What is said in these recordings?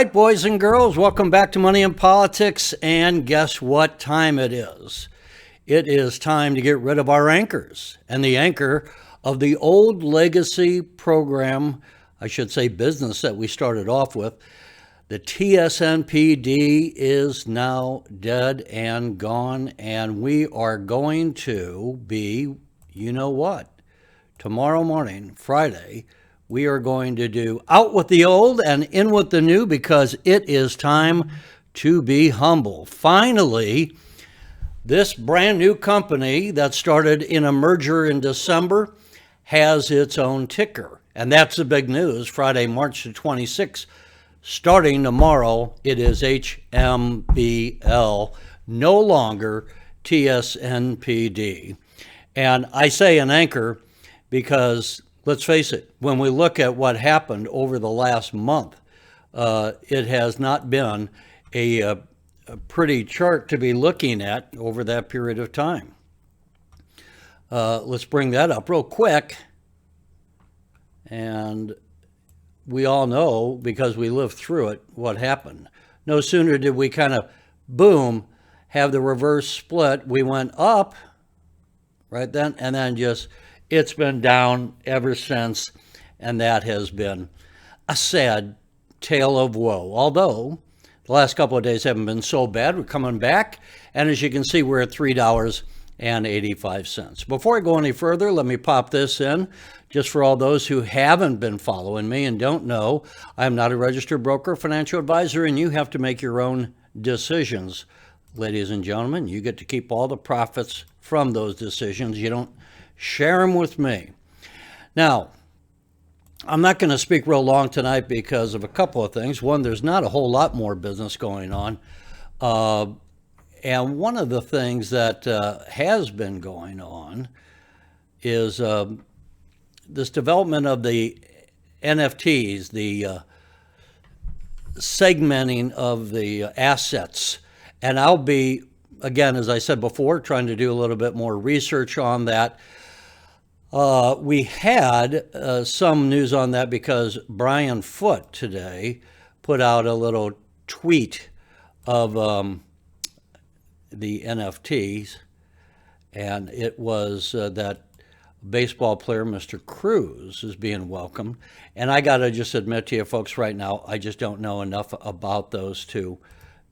right, boys and girls, welcome back to Money and Politics. And guess what time it is? It is time to get rid of our anchors. And the anchor of the old legacy program, I should say business that we started off with, the TSNPD is now dead and gone. And we are going to be, you know what? Tomorrow morning, Friday, we are going to do out with the old and in with the new because it is time to be humble. Finally, this brand new company that started in a merger in December has its own ticker. And that's the big news. Friday, March the 26th, starting tomorrow, it is Hmbl, no longer TSNPD. And I say an anchor because let's face it, when we look at what happened over the last month, it has not been a pretty chart to be looking at over that period of time. Let's bring that up real quick. And we all know, because we lived through it, what happened. No sooner did we kind of, boom, have the reverse split, we went up right then, and then just it's been down ever since, and that has been a sad tale of woe. Although the last couple of days haven't been so bad. We're coming back, and as you can see, we're at $3.85. Before I go any further, let me pop this in. Just for all those who haven't been following me and don't know, I'm not a registered broker, financial advisor, and you have to make your own decisions. Ladies and gentlemen, you get to keep all the profits from those decisions. You don't share them with me. Now, I'm not going to speak real long tonight because of a couple of things. One, there's not a whole lot more business going on. And one of the things that has been going on is this development of the NFTs, the segmenting of the assets. And I'll be, again, as I said before, trying to do a little bit more research on that. We had some news on that because Brian Foote today put out a little tweet of the NFTs, and it was that baseball player, Mr. Cruz, is being welcomed. And I got to just admit to you folks right now, I just don't know enough about those to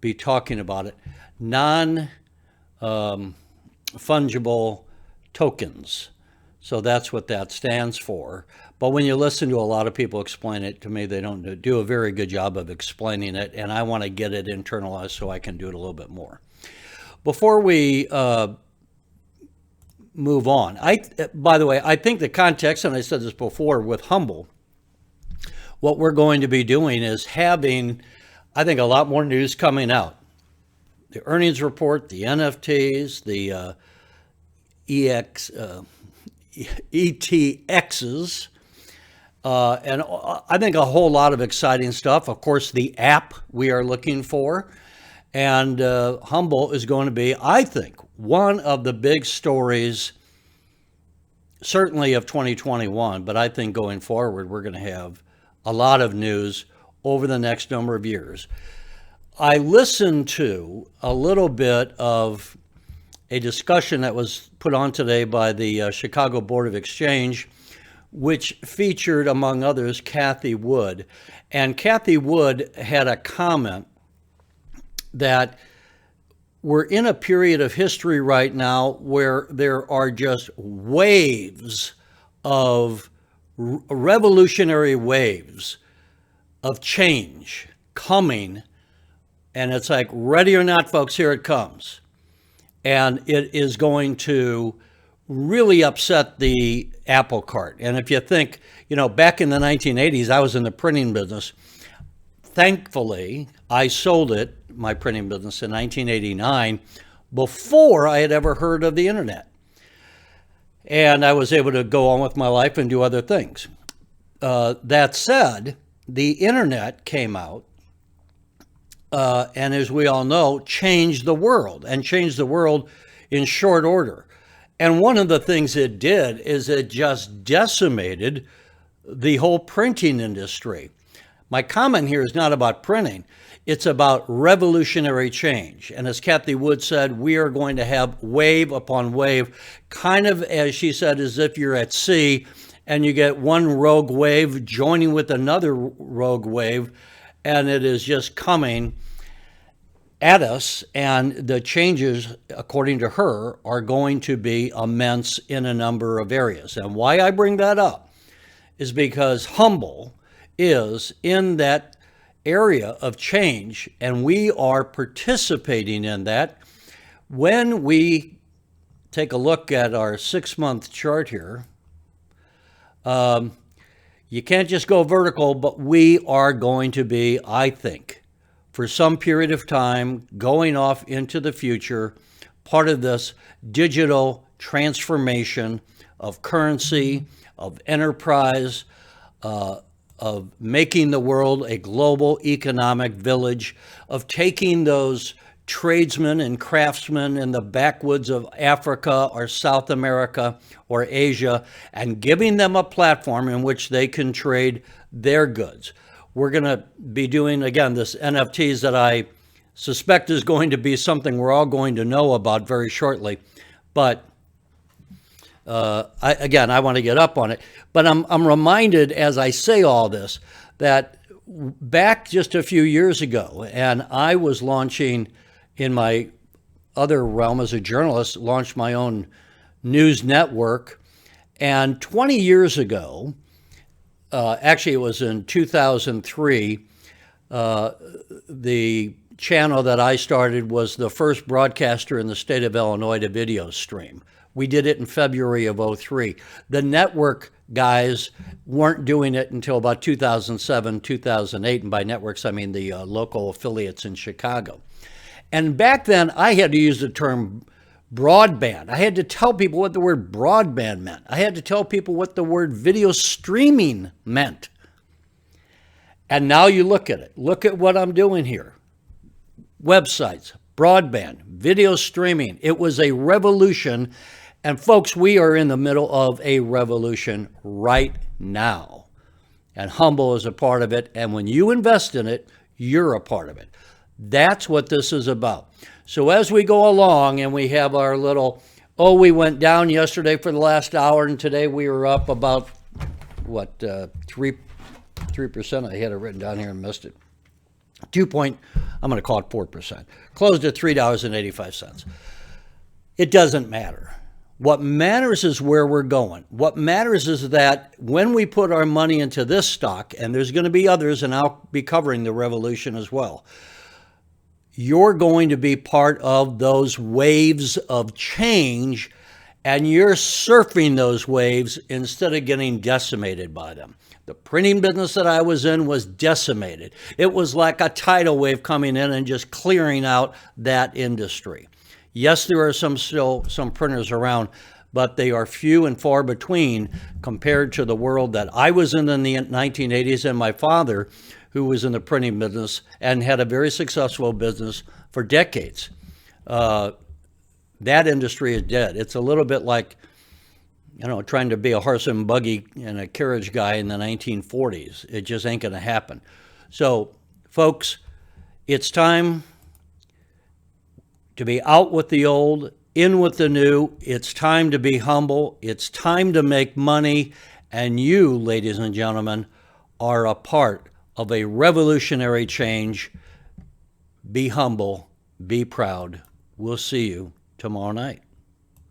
be talking about it. Non-fungible tokens. So that's what that stands for. But when you listen to a lot of people explain it to me, they don't do a very good job of explaining it, and I want to get it internalized so I can do it a little bit more. Before we move on, by the way, I think the context, and I said this before with Hmbl, what we're going to be doing is having, I think, a lot more news coming out. The earnings report, the NFTs, the ETXs, and I think a whole lot of exciting stuff. Of course, the app we are looking for. And Hmbl is going to be, I think, one of the big stories, certainly of 2021, but I think going forward, we're going to have a lot of news over the next number of years. I listened to a little bit of a discussion that was put on today by the Chicago Board of Exchange, which featured, among others, Kathy Wood. And Kathy Wood had a comment that we're in a period of history right now where there are just waves of revolutionary waves of change coming. And it's like, ready or not, folks, here it comes. And it is going to really upset the apple cart. And if you think, back in the 1980s, I was in the printing business. Thankfully, I sold it, my printing business, in 1989 before I had ever heard of the internet. And I was able to go on with my life and do other things. That said, the internet came out, and as we all know, changed the world, and changed the world in short order. And one of the things it did is it just decimated the whole printing industry. My comment here is not about printing. It's about revolutionary change. And as Kathy Wood said, we are going to have wave upon wave, kind of, as she said, as if you're at sea and you get one rogue wave joining with another rogue wave, and it is just coming at us. And the changes, according to her, are going to be immense in a number of areas. And why I bring that up is because Hmbl is in that area of change, and we are participating in that. When we take a look at our 6-month chart here, you can't just go vertical, but we are going to be, I think, for some period of time, going off into the future, part of this digital transformation of currency, of enterprise, of making the world a global economic village, of taking those tradesmen and craftsmen in the backwoods of Africa or South America or Asia and giving them a platform in which they can trade their goods. We're going to be doing, again, this NFTs that I suspect is going to be something we're all going to know about very shortly. But I want to get up on it. But I'm reminded as I say all this that back just a few years ago, and I was launching in my other realm as a journalist, launched my own news network. And 20 years ago, actually it was in 2003, the channel that I started was the first broadcaster in the state of Illinois to video stream. We did it in February of '03. The network guys weren't doing it until about 2007, 2008. And by networks, I mean the local affiliates in Chicago. And back then, I had to use the term broadband. I had to tell people what the word broadband meant. I had to tell people what the word video streaming meant. And now you look at it. Look at what I'm doing here. Websites, broadband, video streaming. It was a revolution. And folks, we are in the middle of a revolution right now. And Hmbl is a part of it. And when you invest in it, you're a part of it. That's what this is about. So as we go along and we have our little, we went down yesterday for the last hour and today we were up about, 3%? I had it written down here and missed it. I'm going to call it 4%. Closed at $3.85. It doesn't matter. What matters is where we're going. What matters is that when we put our money into this stock, and there's going to be others, and I'll be covering the revolution as well, you're going to be part of those waves of change, and you're surfing those waves instead of getting decimated by them. The printing business that I was in was decimated. It was like a tidal wave coming in and just clearing out that industry. Yes, there are still some printers around, but they are few and far between compared to the world that I was in the 1980s, and my father, who was in the printing business and had a very successful business for decades. That industry is dead. It's a little bit like, trying to be a horse and buggy and a carriage guy in the 1940s. It just ain't going to happen. So, folks, it's time to be out with the old, in with the new. It's time to be humble. It's time to make money. And you, ladies and gentlemen, are a part of a revolutionary change. Be humble. Be proud. We'll see you tomorrow night.